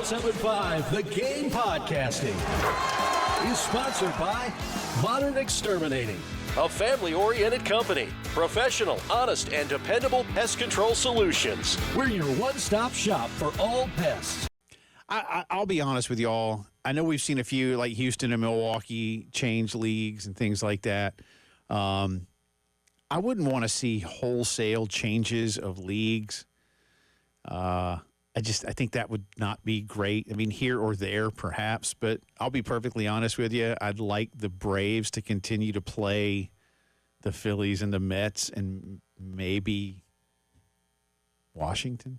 107.5 The Game Podcasting is sponsored by Modern Exterminating, a family-oriented company. Professional, honest, and dependable pest control solutions. We're your one-stop shop for all pests. I'll be honest with y'all. I know we've seen a few, like Houston and Milwaukee, change leagues and things like that. I wouldn't want to see wholesale changes of leagues. I think that would not be great. I mean, here or there, perhaps. But I'll be perfectly honest with you. I'd like the Braves to continue to play the Phillies and the Mets and maybe Washington.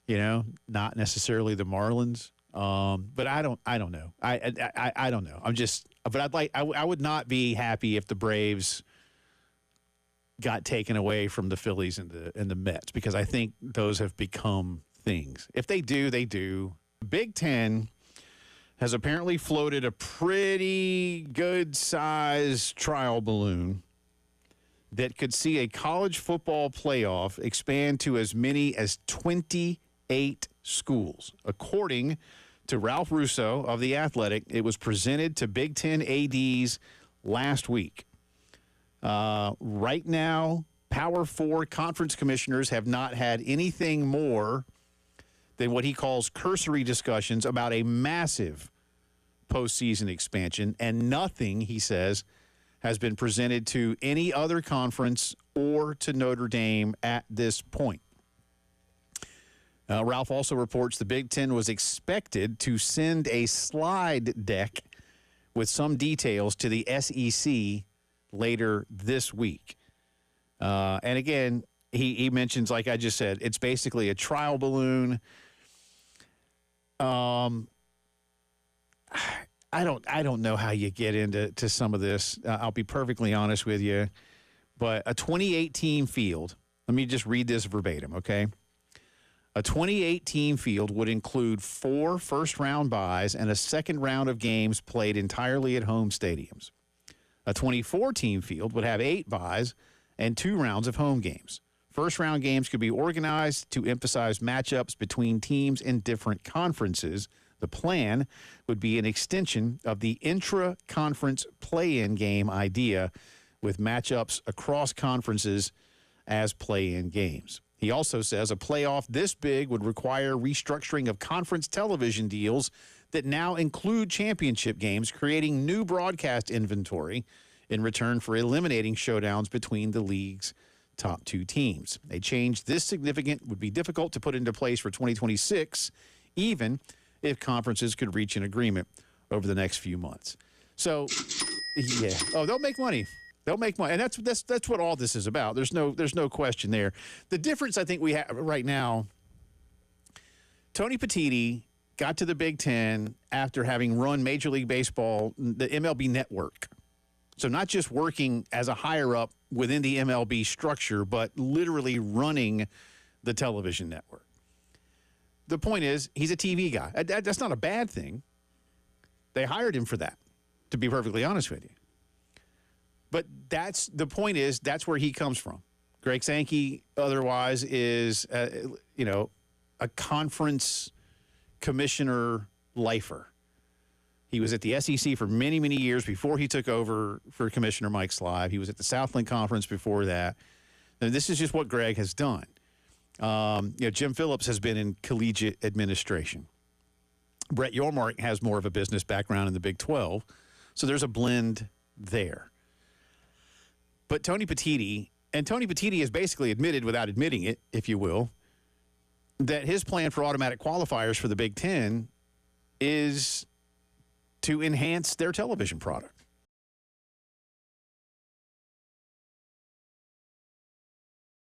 You know, not necessarily the Marlins. But I don't know. I don't know. But I would not be happy if the Braves got taken away from the Phillies and the Mets, because I think those have become things. If they do, they do. Big Ten has apparently floated a pretty good-sized trial balloon that could see a college football playoff expand to as many as 28 schools. According to Ralph Russo of The Athletic, it was presented to Big Ten ADs last week. Right now, Power 4 conference commissioners have not had anything more than what he calls cursory discussions about a massive postseason expansion, and nothing, he says, has been presented to any other conference or to Notre Dame at this point. Ralph also reports the Big Ten was expected to send a slide deck with some details to the SEC later this week. And again, he mentions, like I just said, it's basically a trial balloon. I don't know how you get into some of this. I'll be perfectly honest with you. But a 28-team field, let me just read this verbatim, okay? A 28-team field would include 4 first-round byes and a second round of games played entirely at home stadiums. A 24-team field would have 8 byes and 2 rounds of home games. First-round games could be organized to emphasize matchups between teams in different conferences. The plan would be an extension of the intra-conference play-in game idea, with matchups across conferences as play-in games. He also says a playoff this big would require restructuring of conference television deals that now include championship games, creating new broadcast inventory in return for eliminating showdowns between the league's top 2 teams. A change this significant would be difficult to put into place for 2026, even if conferences could reach an agreement over the next few months. So, yeah. Oh, they'll make money. They'll make money. And that's what all this is about. There's no question there. The difference I think we have right now, Tony Petitti got to the Big Ten after having run Major League Baseball, the MLB network. So not just working as a higher-up within the MLB structure, but literally running the television network. The point is, he's a TV guy. That's not a bad thing. They hired him for that, to be perfectly honest with you. But the point is, that's where he comes from. Greg Sankey, otherwise, is, a conference commissioner lifer. He was at the SEC for many, many years before he took over for Commissioner Mike Slive. He was at the Southland Conference before that. And this is just what Greg has done. Jim Phillips has been in collegiate administration. Brett Yormark has more of a business background in the Big 12. So there's a blend there. But Tony Petitti has basically admitted, without admitting it, if you will, that his plan for automatic qualifiers for the Big Ten is to enhance their television product.